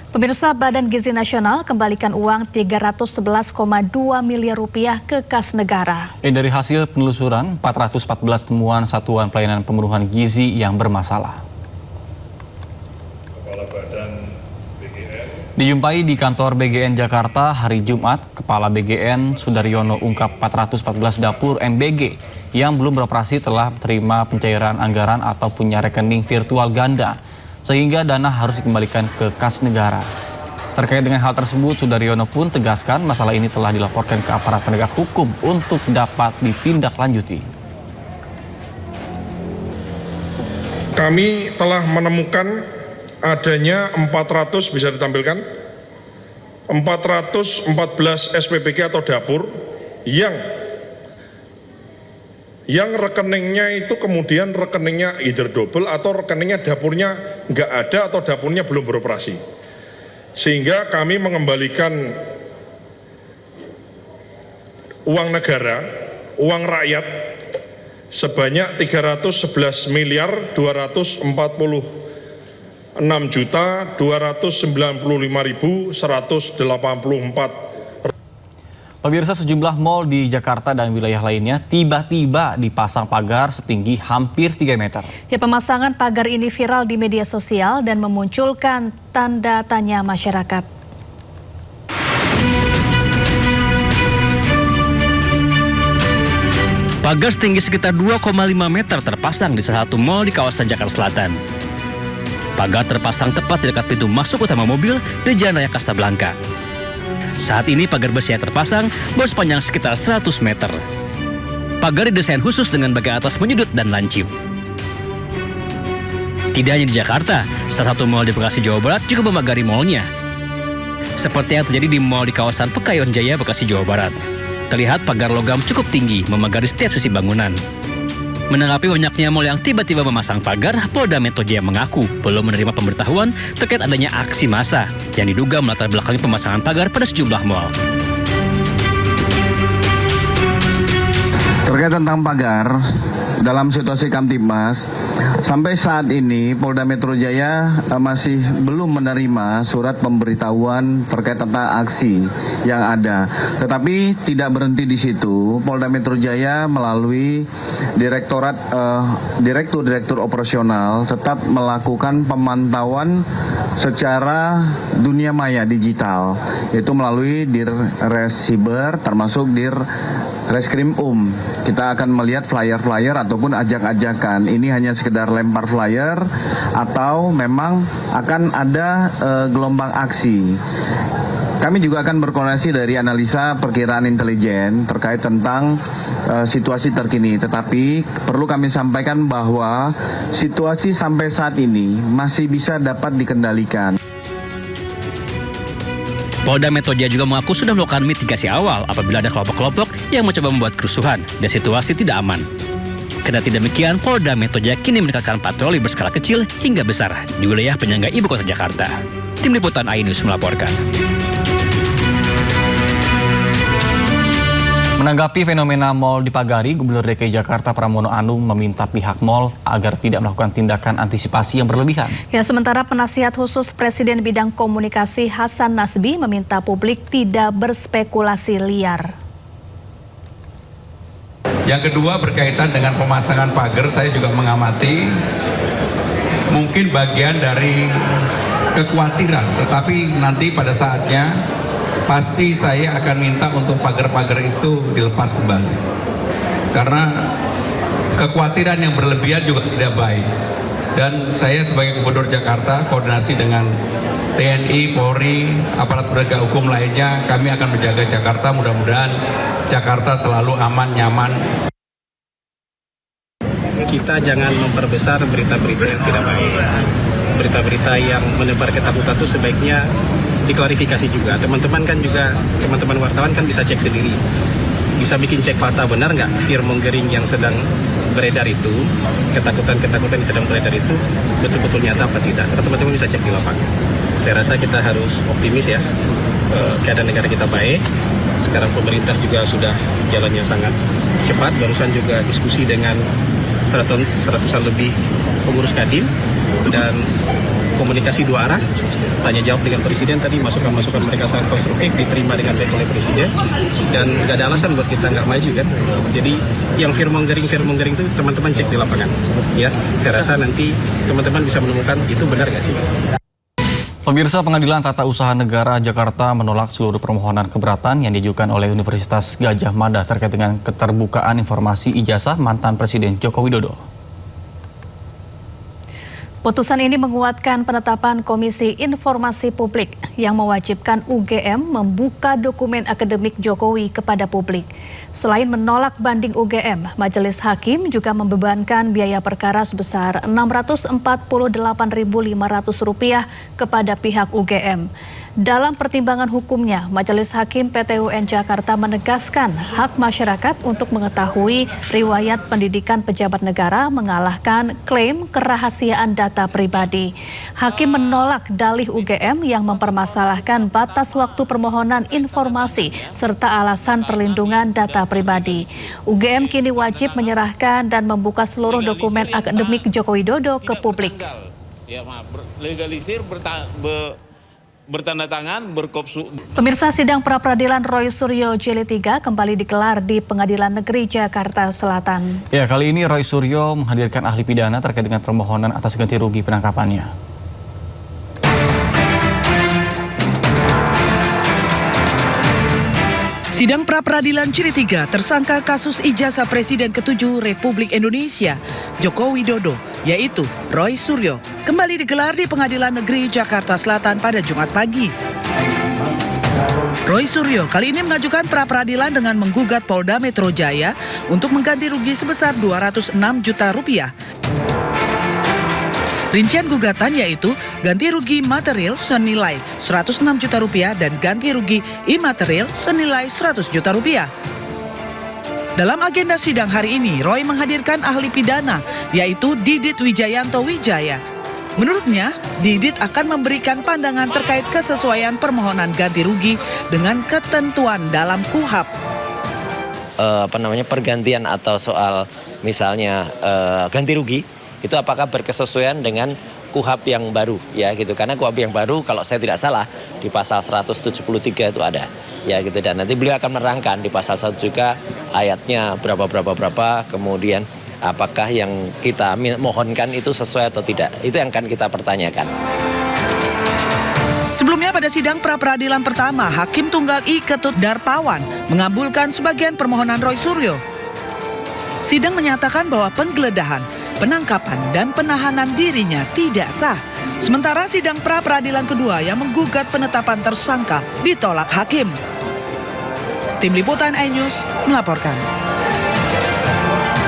Pemirsa, Badan Gizi Nasional kembalikan uang 311,2 miliar rupiah ke kas negara. Dari hasil penelusuran, 414 temuan satuan pelayanan pemenuhan gizi yang bermasalah. Kepala Badan BGN. Dijumpai di kantor BGN Jakarta hari Jumat, Kepala BGN Sudaryono ungkap 414 dapur MBG yang belum beroperasi telah menerima pencairan anggaran atau punya rekening virtual ganda, sehingga dana harus dikembalikan ke kas negara. Terkait dengan hal tersebut, Sudaryono pun tegaskan masalah ini telah dilaporkan ke aparat penegak hukum untuk dapat ditindaklanjuti. Kami telah menemukan adanya 400, bisa ditampilkan, 414 SPBG atau dapur yang rekeningnya itu kemudian rekeningnya either double atau rekeningnya dapurnya nggak ada atau dapurnya belum beroperasi. Sehingga kami mengembalikan uang negara, uang rakyat sebanyak 311 miliar 206.295.184. Pemirsa, sejumlah mal di Jakarta dan wilayah lainnya tiba-tiba dipasang pagar setinggi hampir 3 meter. Ya, pemasangan pagar ini viral di media sosial dan memunculkan tanda tanya masyarakat. Pagar setinggi sekitar 2,5 meter terpasang di salah satu mal di kawasan Jakarta Selatan. Pagar terpasang tepat di dekat pintu masuk utama mobil di Jalan Raya Kasablanka. Saat ini pagar besi yang terpasang baru sepanjang sekitar 100 meter. Pagar didesain khusus dengan bagian atas menyudut dan lancip. Tidak hanya di Jakarta, salah satu mal di Bekasi, Jawa Barat juga memagari malnya. Seperti yang terjadi di mal di kawasan Pekayon Jaya, Bekasi, Jawa Barat. Terlihat pagar logam cukup tinggi memagari setiap sisi bangunan. Menanggapi banyaknya mal yang tiba-tiba memasang pagar, Polda Metro Jaya mengaku belum menerima pemberitahuan terkait adanya aksi massa yang diduga melatar belakangi pemasangan pagar pada sejumlah mal. Terkait tentang pagar, dalam situasi Kamtibmas, sampai saat ini Polda Metro Jaya masih belum menerima surat pemberitahuan terkait tentang aksi yang ada. Tetapi tidak berhenti di situ, Polda Metro Jaya melalui Direktur Operasional tetap melakukan pemantauan secara dunia maya digital, yaitu melalui Dirres Siber termasuk Reskrim Kita akan melihat flyer-flyer ataupun ajak-ajakan. Ini hanya sekedar lempar flyer atau memang akan ada gelombang aksi. Kami juga akan berkoordinasi dari analisa perkiraan intelijen terkait tentang situasi terkini. Tetapi perlu kami sampaikan bahwa situasi sampai saat ini masih bisa dapat dikendalikan. Polda Metro Jaya juga mengaku sudah melakukan mitigasi awal apabila ada kelompok-kelompok yang mencoba membuat kerusuhan dan situasi tidak aman. Kendati demikian, Polda Metro Jaya kini meningkatkan patroli berskala kecil hingga besar di wilayah penyangga ibu kota Jakarta. Tim Liputan iNews melaporkan. Menanggapi fenomena mal dipagari, Gubernur DKI Jakarta Pramono Anung meminta pihak mal agar tidak melakukan tindakan antisipasi yang berlebihan. Ya, sementara penasihat khusus Presiden bidang komunikasi Hasan Nasbi meminta publik tidak berspekulasi liar. Yang kedua berkaitan dengan pemasangan pagar, saya juga mengamati mungkin bagian dari kekhawatiran, tetapi nanti pada saatnya pasti saya akan minta untuk pagar-pagar itu dilepas kembali. Karena kekhawatiran yang berlebihan juga tidak baik. Dan saya sebagai Gubernur Jakarta, koordinasi dengan TNI, Polri, aparat penegak hukum lainnya, kami akan menjaga Jakarta. Mudah-mudahan Jakarta selalu aman, nyaman. Kita jangan memperbesar berita-berita yang tidak baik. Berita-berita yang menebar ketakutan itu sebaiknya diklarifikasi juga. Teman-teman wartawan kan bisa cek sendiri. Bisa bikin cek fakta, benar nggak fear mongering yang sedang beredar itu, ketakutan-ketakutan yang sedang beredar itu betul-betul nyata apa tidak. Karena teman-teman bisa cek di lapangan. Saya rasa kita harus optimis ya. Keadaan negara kita baik. Sekarang pemerintah juga sudah jalannya sangat cepat. Barusan juga diskusi dengan seratusan lebih pengurus Kadin, dan komunikasi dua arah, tanya jawab dengan Presiden tadi, masukan-masukan mereka sangat konstruktif, diterima dengan baik oleh Presiden, dan nggak ada alasan buat kita nggak maju kan. Jadi yang firmongering itu teman-teman cek di lapangan. Ya, saya rasa nanti teman-teman bisa menemukan itu benar nggak sih. Pemirsa, Pengadilan Tata Usaha Negara Jakarta menolak seluruh permohonan keberatan yang diajukan oleh Universitas Gadjah Mada terkait dengan keterbukaan informasi ijazah mantan Presiden Joko Widodo. Putusan ini menguatkan penetapan Komisi Informasi Publik yang mewajibkan UGM membuka dokumen akademik Jokowi kepada publik. Selain menolak banding UGM, Majelis Hakim juga membebankan biaya perkara sebesar Rp648.500 kepada pihak UGM. Dalam pertimbangan hukumnya, Majelis Hakim PT UN Jakarta menegaskan hak masyarakat untuk mengetahui riwayat pendidikan pejabat negara mengalahkan klaim kerahasiaan data pribadi. Hakim menolak dalih UGM yang mempermasalahkan batas waktu permohonan informasi serta alasan perlindungan data pribadi. UGM kini wajib menyerahkan dan membuka seluruh dokumen akademik Joko Widodo ke publik. Bertanda tangan, berkopsu. Pemirsa, sidang pra-peradilan Roy Suryo Jilid 3 kembali digelar di Pengadilan Negeri Jakarta Selatan. Ya, kali ini Roy Suryo menghadirkan ahli pidana terkait dengan permohonan atas ganti rugi penangkapannya. Sidang pra-peradilan Jilid 3 tersangka kasus ijazah Presiden ke-7 Republik Indonesia Joko Widodo, yaitu Roy Suryo, kembali digelar di Pengadilan Negeri Jakarta Selatan pada Jumat pagi. Roy Suryo kali ini mengajukan pra-peradilan dengan menggugat Polda Metro Jaya untuk mengganti rugi sebesar Rp206 juta. Rincian gugatan yaitu ganti rugi material senilai Rp106 juta dan ganti rugi imaterial senilai Rp100 juta. Dalam agenda sidang hari ini, Roy menghadirkan ahli pidana yaitu Didit Wijayanto Wijaya. Menurutnya, Didit akan memberikan pandangan terkait kesesuaian permohonan ganti rugi dengan ketentuan dalam KUHAP. Pergantian atau soal misalnya ganti rugi itu apakah berkesesuaian dengan KUHAP yang baru ya gitu, karena KUHAP yang baru kalau saya tidak salah di pasal 173 itu ada ya gitu, dan nanti beliau akan menerangkan di pasal 1 juga ayatnya berapa kemudian apakah yang kita mohonkan itu sesuai atau tidak, itu yang akan kita pertanyakan. Sebelumnya pada sidang pra-peradilan pertama, Hakim Tunggal I Ketut Darpawan mengabulkan sebagian permohonan Roy Suryo. Sidang menyatakan bahwa penggeledahan, penangkapan, dan penahanan dirinya tidak sah. Sementara sidang pra-peradilan kedua yang menggugat penetapan tersangka ditolak hakim. Tim Liputan iNews melaporkan.